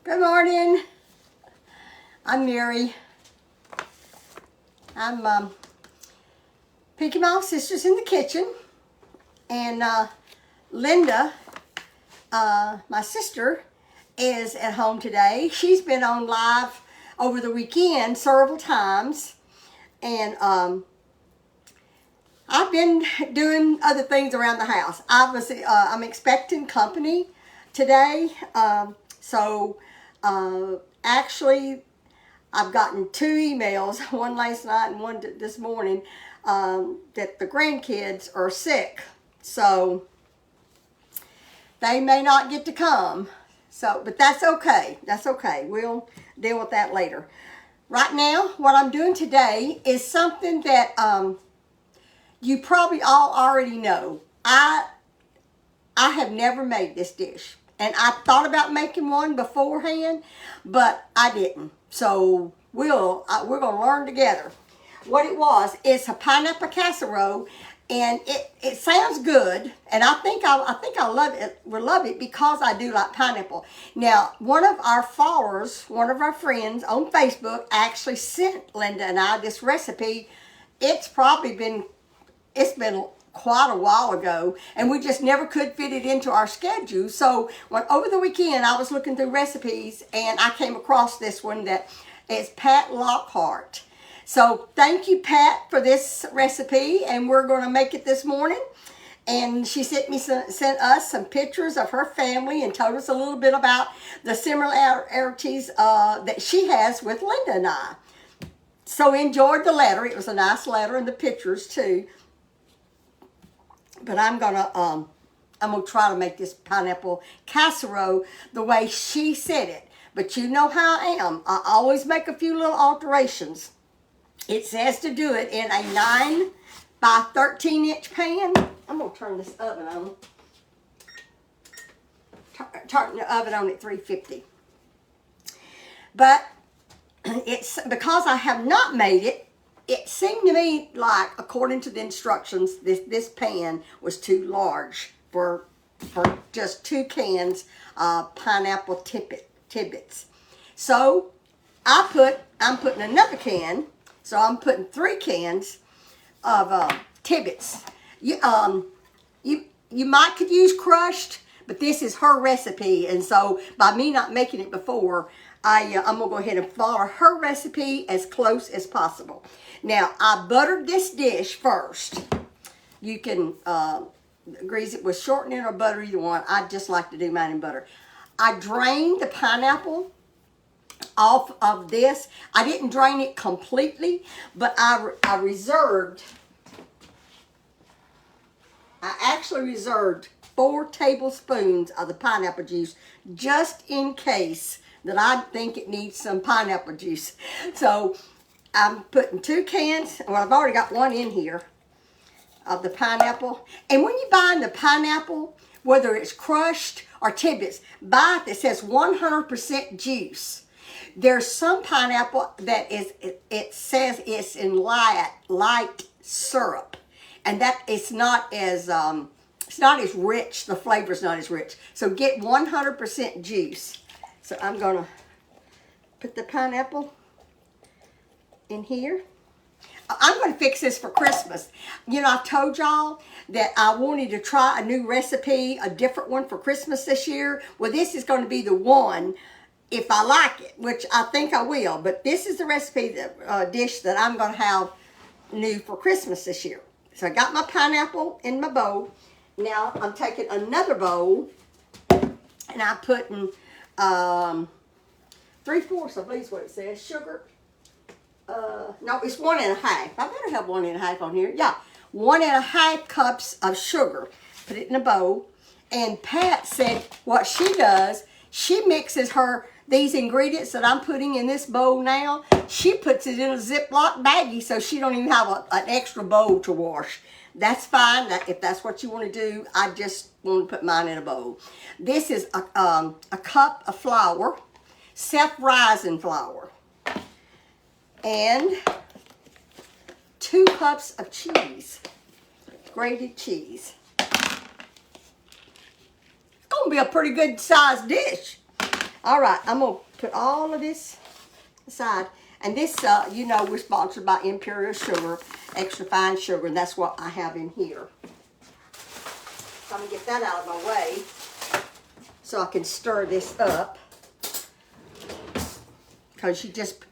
Good morning. I'm Mary. I'm Pinky Mom's sister's in the kitchen, and Linda, my sister, is at home today. She's been on live over the weekend several times, and I've been doing other things around the house. I'm expecting company today, actually, I've gotten 2 emails, one last night and one this morning, that the grandkids are sick. So they may not get to come. But that's okay. That's okay. We'll deal with that later. Right now, what I'm doing today is something that you probably all already know. I have never made this dish. And I thought about making one beforehand, but I didn't. So we're going to learn together. What it was, it's a pineapple casserole, and it sounds good, and I think I'll love it. Will love it because I do like pineapple. Now, one of our followers, one of our friends on Facebook, actually sent Linda and I this recipe. It's been quite a while ago, and we just never could fit it into our schedule. So over the weekend I was looking through recipes, and I came across this one that is Pat Lockhart. So thank you, Pat, for this recipe, and we're going to make it this morning. And she sent us some pictures of her family and told us a little bit about the similarities that she has with Linda and I. So enjoyed the letter. It was a nice letter, and the pictures too. But I'm gonna try to make this pineapple casserole the way she said it. But you know how I am. I always make a few little alterations. It says to do it in a 9 by 13 inch pan. I'm gonna turn this oven on. Turn the oven on at 350. But it's because I have not made it. It seemed to me like, according to the instructions, this pan was too large for just 2 cans of pineapple tibbits. So I'm putting another can. So I'm putting 3 cans of tibbits. You might could use crushed, but this is her recipe, and so by me not making it before, I'm gonna go ahead and follow her recipe as close as possible. Now, I buttered this dish first. You can grease it with shortening or butter, either one. I just like to do mine in butter. I drained the pineapple off of this. I didn't drain it completely, but I actually reserved 4 tablespoons of the pineapple juice just in case that I think it needs some pineapple juice. So I'm putting 2 cans, well, I've already got 1 in here, of the pineapple. And when you're buying the pineapple, whether it's crushed or tibbits, buy it that says 100% juice. There's some pineapple that it says it's in light syrup, and that it's not as rich. The flavor's not as rich. So get 100% juice. So I'm gonna put the pineapple in here. I'm going to fix this for Christmas. You know, I told y'all that I wanted to try a new recipe, a different one for Christmas this year. Well, this is going to be the one if I like it, which I think I will. But this is the recipe, dish that I'm going to have new for Christmas this year. So I got my pineapple in my bowl. Now I'm taking another bowl, and I'm putting 3/4, I believe is what it says, sugar. No, it's 1.5. I better have 1.5 on here. Yeah, 1.5 cups of sugar. Put it in a bowl. And Pat said what she does, she mixes these ingredients that I'm putting in this bowl now, she puts it in a Ziploc baggie so she don't even have an extra bowl to wash. That's fine. If that's what you want to do, I just want to put mine in a bowl. This is a cup of flour, self-rising flour, and 2 cups of cheese, grated cheese. It's going to be a pretty good sized dish. All right, I'm going to put all of this aside. And this, you know, we're sponsored by Imperial Sugar, extra fine sugar, and that's what I have in here. So I'm going to get that out of my way so I can stir this up. Because you just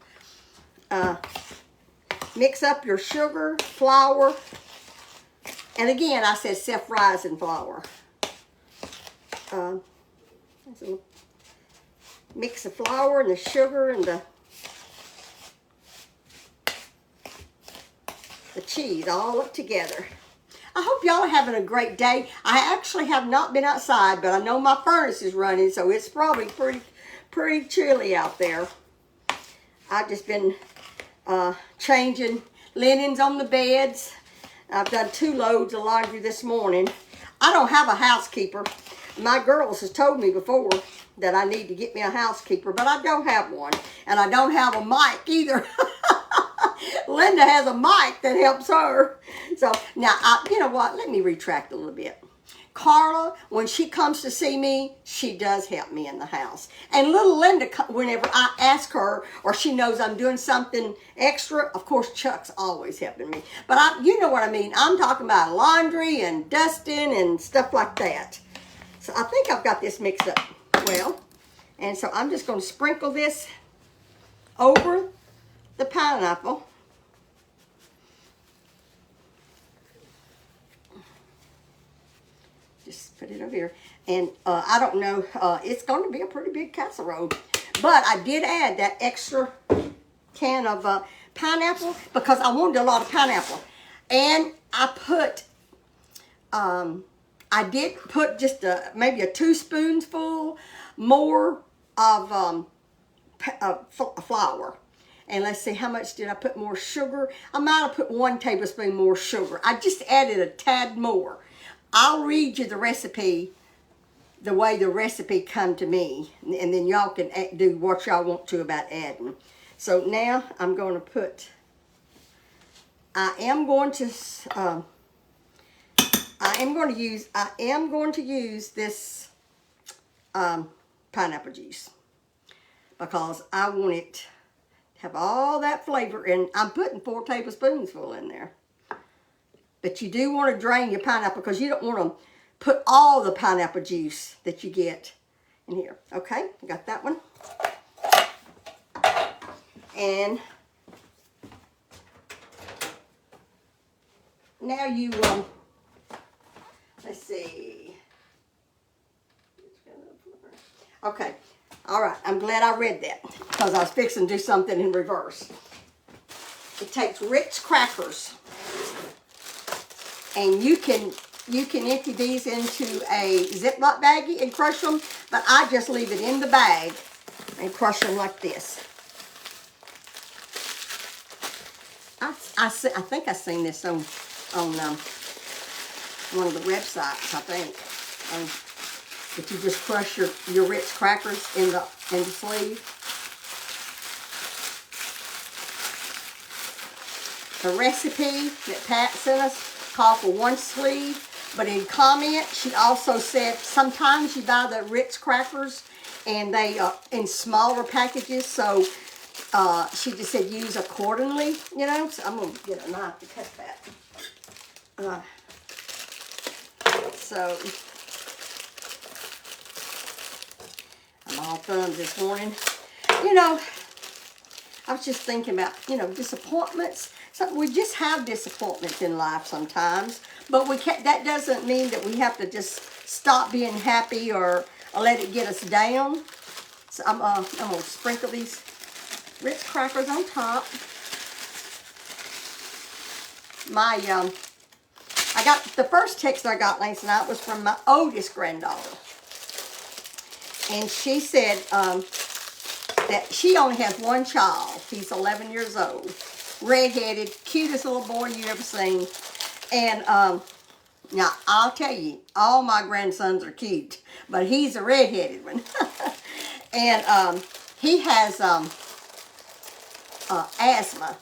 mix up your sugar, flour, and again, I said self-rising flour. Mix the flour and the sugar and the cheese all up together. I hope y'all are having a great day. I actually have not been outside, but I know my furnace is running, so it's probably pretty chilly out there. I've just been changing linens on the beds. I've done 2 loads of laundry this morning. I don't have a housekeeper. My girls has told me before that I need to get me a housekeeper, but I don't have one. And I don't have a mic either. Linda has a mic that helps her. So now, you know what? Let me retract a little bit. Carla, when she comes to see me, she does help me in the house. And little Linda, whenever I ask her or she knows I'm doing something extra, of course Chuck's always helping me. But you know what I mean. I'm talking about laundry and dusting and stuff like that. So I think I've got this mixed up well. And so I'm just going to sprinkle this over the pineapple. Just put it over here. And I don't know, it's going to be a pretty big casserole. But I did add that extra can of pineapple because I wanted a lot of pineapple. And I put, I did put just maybe a 2 spoonsful more of flour. And let's see, how much did I put more sugar? I might have put 1 tablespoon more sugar. I just added a tad more. I'll read you the recipe the way the recipe come to me, and then y'all can do what y'all want to about adding. So now I'm going to put, I am going to use this pineapple juice because I want it to have all that flavor, and I'm putting 4 tablespoons full in there. But you do want to drain your pineapple because you don't want to put all the pineapple juice that you get in here. Okay, I got that one. And now you, let's see. Okay, all right, I'm glad I read that because I was fixing to do something in reverse. It takes Ritz crackers. And you can empty these into a Ziploc baggie and crush them, but I just leave it in the bag and crush them like this. I think I seen this on one of the websites. I think that you just crush your Ritz crackers in the sleeve. The recipe that Pat sent us called for 1 sleeve, but in comment she also said sometimes you buy the Ritz crackers and they are in smaller packages, so she just said use accordingly, you know. So I'm going to get a knife to cut that. So I'm all thumbs this morning. You know, I was just thinking about, you know, disappointments. So we just have disappointments in life sometimes, but we can't, that doesn't mean that we have to just stop being happy or let it get us down. So I'm going to sprinkle these Ritz crackers on top. I got the first text I got last night was from my oldest granddaughter, and she said that she only has 1 child. He's 11 years old. Red-headed, cutest little boy you ever seen. And now I'll tell you, all my grandsons are cute, but he's a red-headed one. And he has asthma.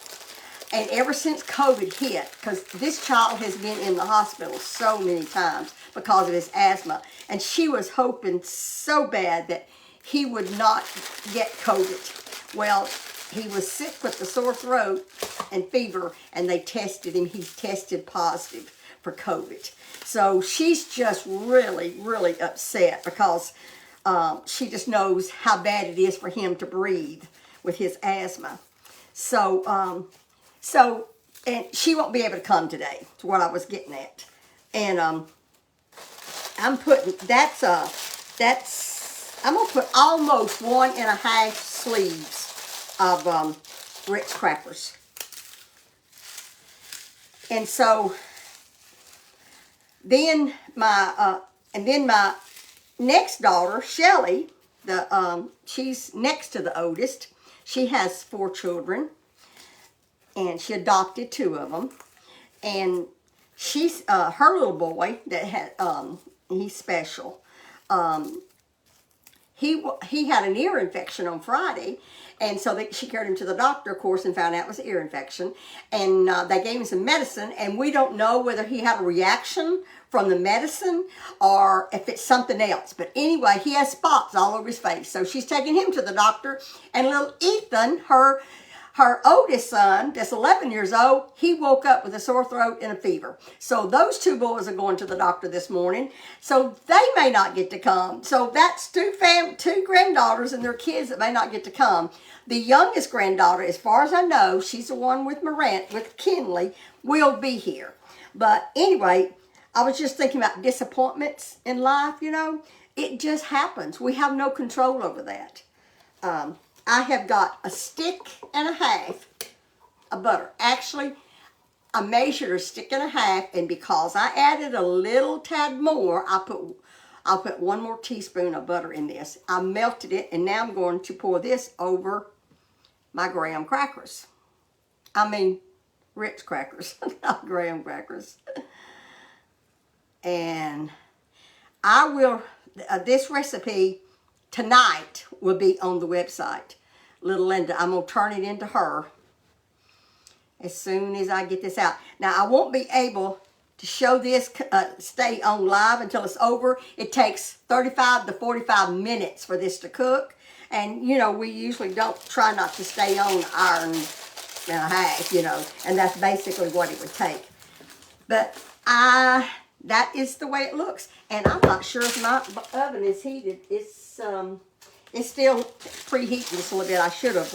And ever since COVID hit, because this child has been in the hospital so many times because of his asthma, and she was hoping so bad that he would not get COVID. Well, he was sick with the sore throat and fever, and they tested him. He's tested positive for COVID. So she's just really, really upset because she just knows how bad it is for him to breathe with his asthma. So, and she won't be able to come today, to what I was getting at. And I'm putting, I'm going to put almost 1.5 sleeves of Ritz crackers. And so then my next daughter, Shelly, she's next to the oldest. She has 4 children, and she adopted 2 of them. And she's her little boy that had he's special. He had an ear infection on Friday, and so she carried him to the doctor, of course, and found out it was an ear infection. And they gave him some medicine, and we don't know whether he had a reaction from the medicine or if it's something else. But anyway, he has spots all over his face. So she's taking him to the doctor, and little Ethan, her oldest son, that's 11 years old, he woke up with a sore throat and a fever. So those 2 boys are going to the doctor this morning. So they may not get to come. So that's 2 granddaughters and their kids that may not get to come. The youngest granddaughter, as far as I know, she's the one with with Kinley, will be here. But anyway, I was just thinking about disappointments in life, you know. It just happens. We have no control over that. I have got 1.5 sticks of butter. Actually, I measured 1.5 sticks, and because I added a little tad more, I'll put 1 more teaspoon of butter in this. I melted it, and now I'm going to pour this over my graham crackers. I mean, Ritz crackers, not graham crackers. And I will, this recipe tonight will be on the website. Little Linda, I'm going to turn it into her as soon as I get this out. Now, I won't be able to show this, stay on live until it's over. It takes 35 to 45 minutes for this to cook. And, you know, we usually try not to stay on 1.5 hours, you know. And that's basically what it would take. But that is the way it looks. And I'm not sure if my oven is heated. It's still preheating just a little bit. I should have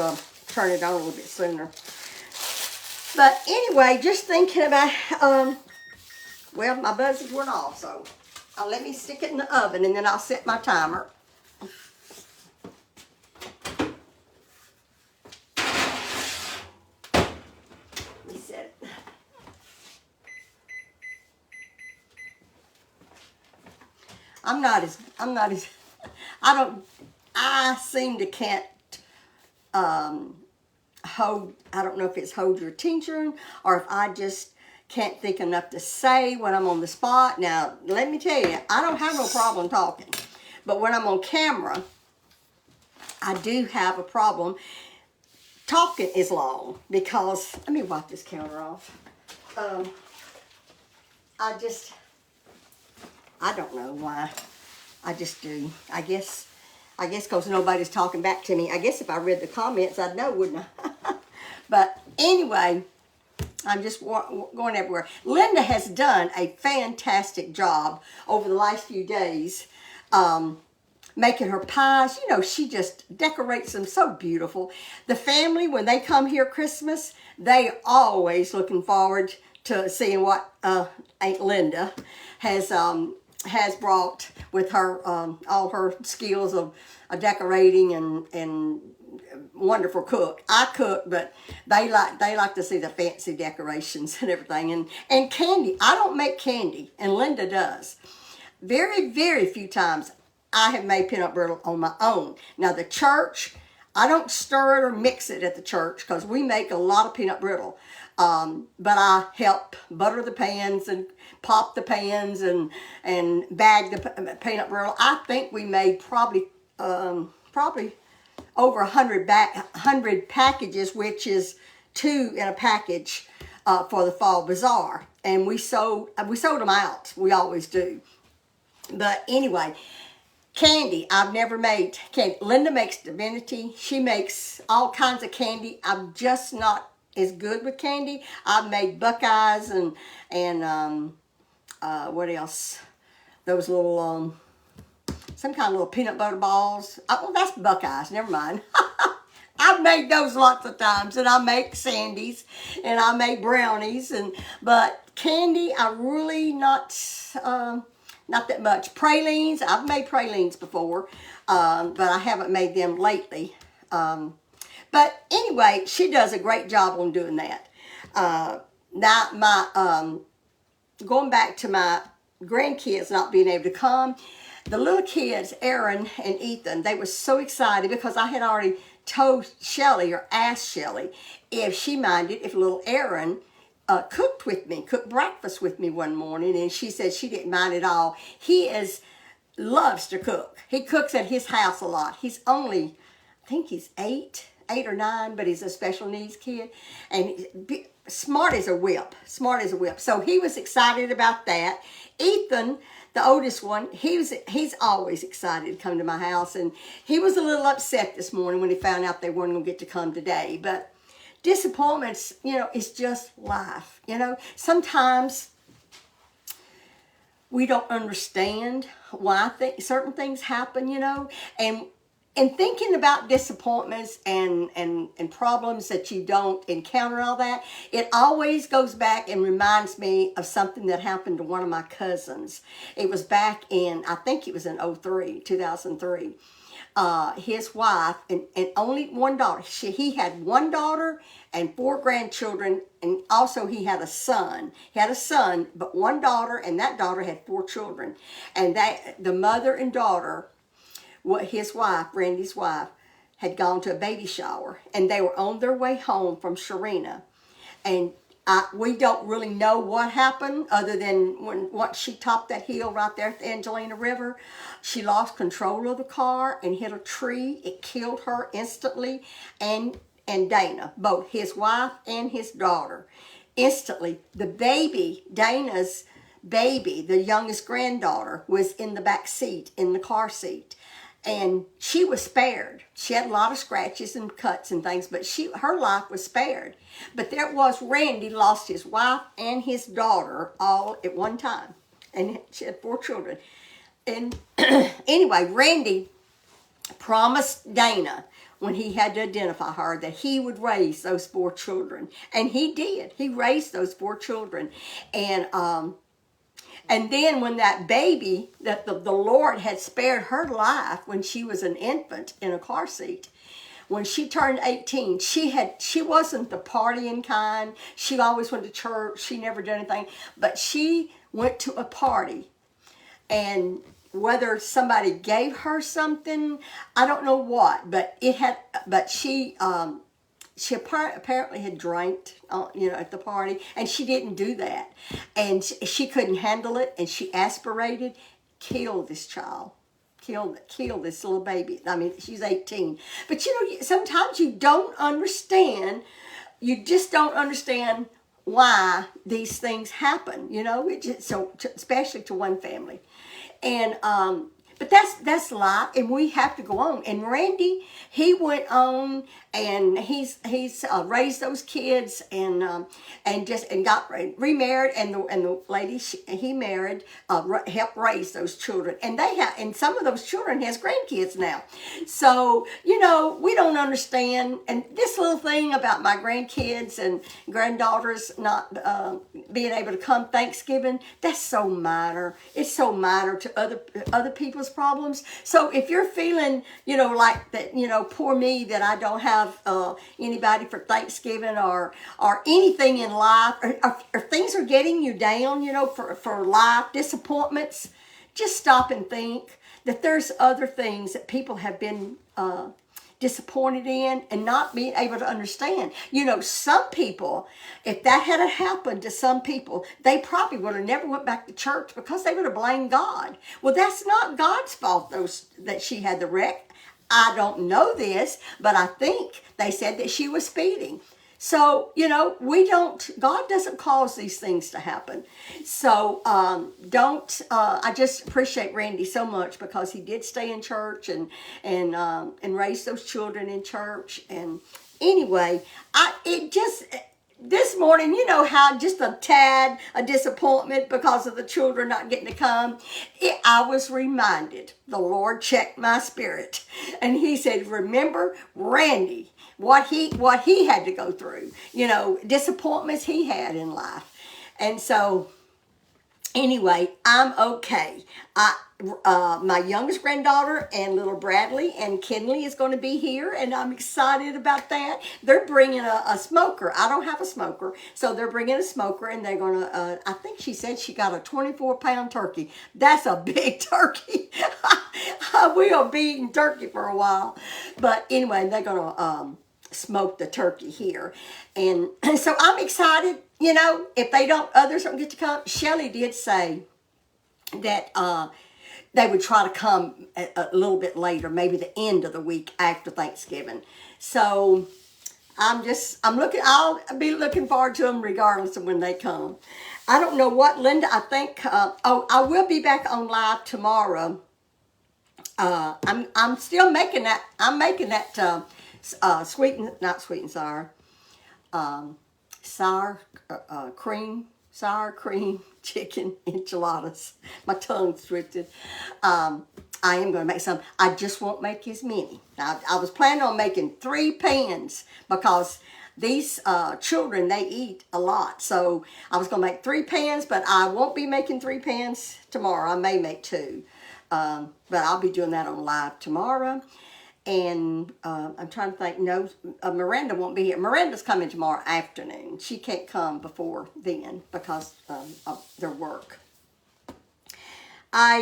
turned it on a little bit sooner. But anyway, just thinking about, well, my buzzers went off, so let me stick it in the oven, and then I'll set my timer. Let me set it. I seem to can't hold, I don't know if it's hold your attention or if I just can't think enough to say when I'm on the spot. Now, let me tell you, I don't have no problem talking. But when I'm on camera, I do have a problem talking as long because, let me wipe this counter off. I don't know why. I just do. I guess because nobody's talking back to me. I guess if I read the comments, I'd know, wouldn't I? But anyway, I'm just going everywhere. Linda has done a fantastic job over the last few days making her pies. You know, she just decorates them so beautiful. The family, when they come here Christmas, they always looking forward to seeing what Aunt Linda has brought with her all her skills of decorating and wonderful cook. I cook, but they like to see the fancy decorations and everything, and candy. I don't make candy, and Linda does. Very, very few times I have made peanut brittle on my own. Now the church, I don't stir it or mix it at the church because we make a lot of peanut brittle. But I help butter the pans and pop the pans and bag the peanut brittle. I think we made probably over 100 packages, which is 2 in a package for the fall bazaar. And we sold them out. We always do. But anyway, Candy, I've never made candy. Linda makes divinity. She makes all kinds of candy. I'm just not as good with candy. I've made Buckeyes and what else? Those little some kind of little peanut butter balls. Oh, that's Buckeyes. Never mind. I've made those lots of times, and I make sandies, and I make brownies, but candy, I really not that much. Pralines, I've made pralines before, but I haven't made them lately. But anyway, she does a great job on doing that. Now, going back to my grandkids not being able to come, the little kids, Aaron and Ethan, they were so excited because I had already told Shelly or asked Shelly if she minded if little Aaron cooked breakfast with me one morning, and she said she didn't mind at all. Loves to cook. He cooks at his house a lot. He's only, I think he's 8 or 9, but he's a special needs kid, and he's smart as a whip. So he was excited about that. Ethan, the oldest one, he's always excited to come to my house, and he was a little upset this morning when he found out they weren't going to get to come today, but disappointments, it's just life. Sometimes we don't understand why certain things happen, and thinking about disappointments and problems that you don't encounter, all that, it always goes back and reminds me of something that happened to one of my cousins. It was back in, I think it was in 2003. His wife and only one daughter. He had one daughter and 4 grandchildren, and also he had a son. He had a son, but one daughter, and that daughter had 4 children. And the mother and daughter, his wife, Randy's wife, had gone to a baby shower, and they were on their way home from Sharina. And we don't really know what happened other than once she topped that hill right there at the Angelina River, she lost control of the car and hit a tree. It killed her instantly, and Dana, both his wife and his daughter. Instantly, the baby, Dana's baby, the youngest granddaughter, was in the back seat, in the car seat. And she was spared. She had a lot of scratches and cuts and things, but her life was spared. But there was Randy lost his wife and his daughter all at one time. And she had 4 children. And anyway, Randy promised Dana when he had to identify her that he would raise those 4 children. And he did. He raised those 4 children. And then when that baby, that the Lord had spared her life when she was an infant in a car seat, when she turned 18, she wasn't the partying kind. She always went to church. She never did anything. But she went to a party. And whether somebody gave her something, I don't know what, but she apparently had drank, at the party, and she didn't do that. And she couldn't handle it, and she aspirated, killed this child, killed this little baby. I mean, she's 18. But, sometimes you don't understand, you just don't understand why these things happen, especially to one family. And, but that's life, and we have to go on. And Randy, he went on, and he's raised those kids, and got remarried, and the lady he married helped raise those children, and some of those children has grandkids now. So we don't understand, and this little thing about my grandkids and granddaughters not being able to come Thanksgiving, that's so minor. It's so minor to other people's problems. So if you're feeling, like that, poor me, that I don't have anybody for Thanksgiving or anything in life, or things are getting you down, for life, disappointments, just stop and think that there's other things that people have been disappointed in and not being able to understand. Some people, if that had happened to some people, they probably would have never went back to church because they would have blamed God. Well, that's not God's fault that she had the wreck. I don't know this, but I think they said that she was speeding. So, God doesn't cause these things to happen. So, I just appreciate Randy so much because he did stay in church and raise those children in church. And anyway, this morning, you know how just a disappointment because of the children not getting to come. I was reminded, the Lord checked my spirit, and he said, remember Randy, what he had to go through, disappointments he had in life. And so anyway, I'm okay. My youngest granddaughter and little Bradley and Kinley is going to be here, and I'm excited about that. They're bringing a smoker. I don't have a smoker, so they're bringing a smoker, and they're going to, I think she said she got a 24-pound turkey. That's a big turkey. We will be eating turkey for a while. But anyway, they're going to smoke the turkey here. And so I'm excited. If others don't get to come, Shelley did say that they would try to come a little bit later, maybe the end of the week after Thanksgiving. So I'll be looking forward to them regardless of when they come. I don't know what, Linda, I think, I will be back on live tomorrow. I'm still making that, not sweet and sour, sour cream chicken enchiladas. My tongue's twisted. I am going to make some. I just won't make as many. Now, I was planning on making 3 pans because these children, they eat a lot. So I was going to make 3 pans, but I won't be making 3 pans tomorrow. I may make 2. But I'll be doing that on live tomorrow. And I'm trying to think, no, Miranda won't be here. Miranda's coming tomorrow afternoon. She can't come before then because of their work. I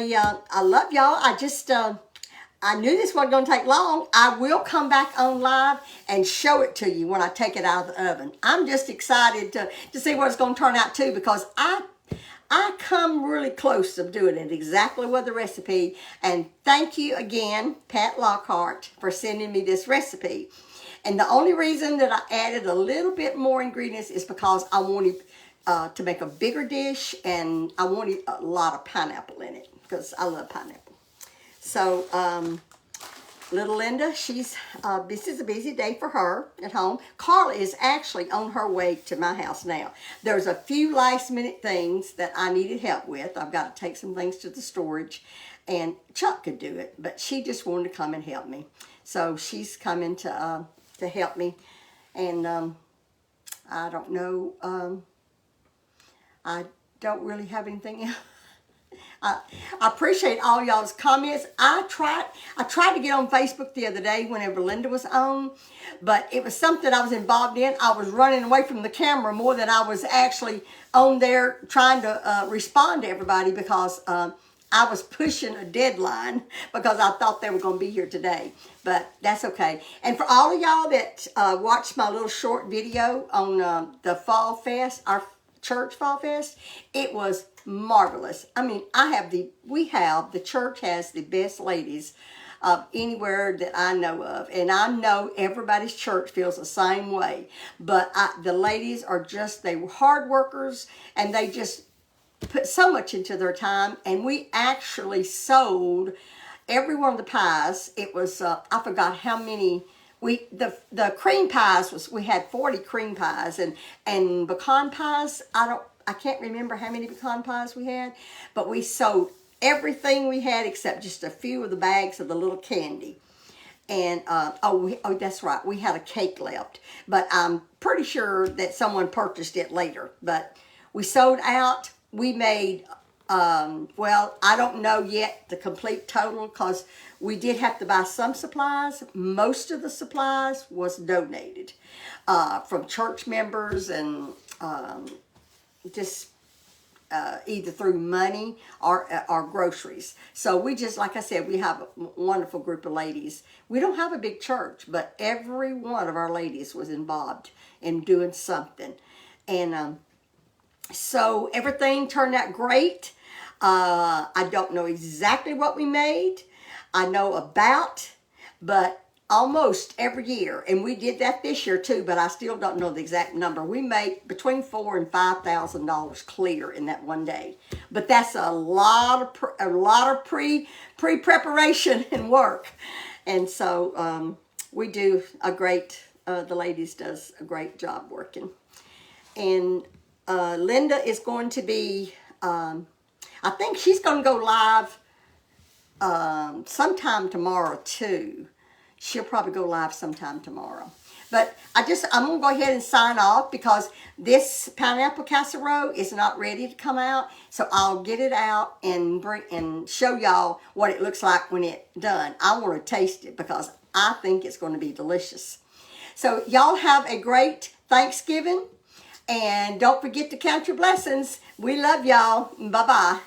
love y'all. I knew this wasn't going to take long. I will come back on live and show it to you when I take it out of the oven. I'm just excited to see what it's going to turn out to, because I come really close to doing it exactly with the recipe. And thank you again, Pat Lockhart, for sending me this recipe. And the only reason that I added a little bit more ingredients is because I wanted to make a bigger dish, and I wanted a lot of pineapple in it because I love pineapple. So, little Linda, this is a busy day for her at home. Carla is actually on her way to my house now. There's a few last minute things that I needed help with. I've got to take some things to the storage, and Chuck could do it, but she just wanted to come and help me. So she's coming to help me, and I don't know, I don't really have anything else. I appreciate all y'all's comments. I tried to get on Facebook the other day whenever Linda was on, but it was something I was involved in. I was running away from the camera more than I was actually on there trying to respond to everybody, because I was pushing a deadline because I thought they were going to be here today. But that's okay. And for all of y'all that watched my little short video on the Fall Fest, our church Fall Fest, it was marvelous. I mean, the church has the best ladies anywhere that I know of, and I know everybody's church feels the same way. But the ladies they were hard workers, and they just put so much into their time. And we actually sold every one of the pies. It was I forgot how many. The cream pies we had 40 cream pies, and pecan pies, I can't remember how many pecan pies we had, but we sold everything we had except just a few of the bags of the little candy. And that's right, we had a cake left, but I'm pretty sure that someone purchased it later. But we sold out. We made I don't know yet the complete total, because we did have to buy some supplies. Most of the supplies was donated from church members, and just either through money or groceries. So we just, like I said, we have a wonderful group of ladies. We don't have a big church, but every one of our ladies was involved in doing something. And so everything turned out great. I don't know exactly what we made. I know about, but almost every year, and we did that this year too, but I still don't know the exact number. We make between $4,000 and $5,000 clear in that one day, but that's a lot of pre preparation and work, and so we do a great. The ladies does a great job working, and Linda is going to be. I think she's going to go live sometime tomorrow too. She'll probably go live sometime tomorrow. But I'm going to go ahead and sign off because this pineapple casserole is not ready to come out. So I'll get it out and show y'all what it looks like when it's done. I want to taste it because I think it's going to be delicious. So y'all have a great Thanksgiving. And don't forget to count your blessings. We love y'all. Bye-bye.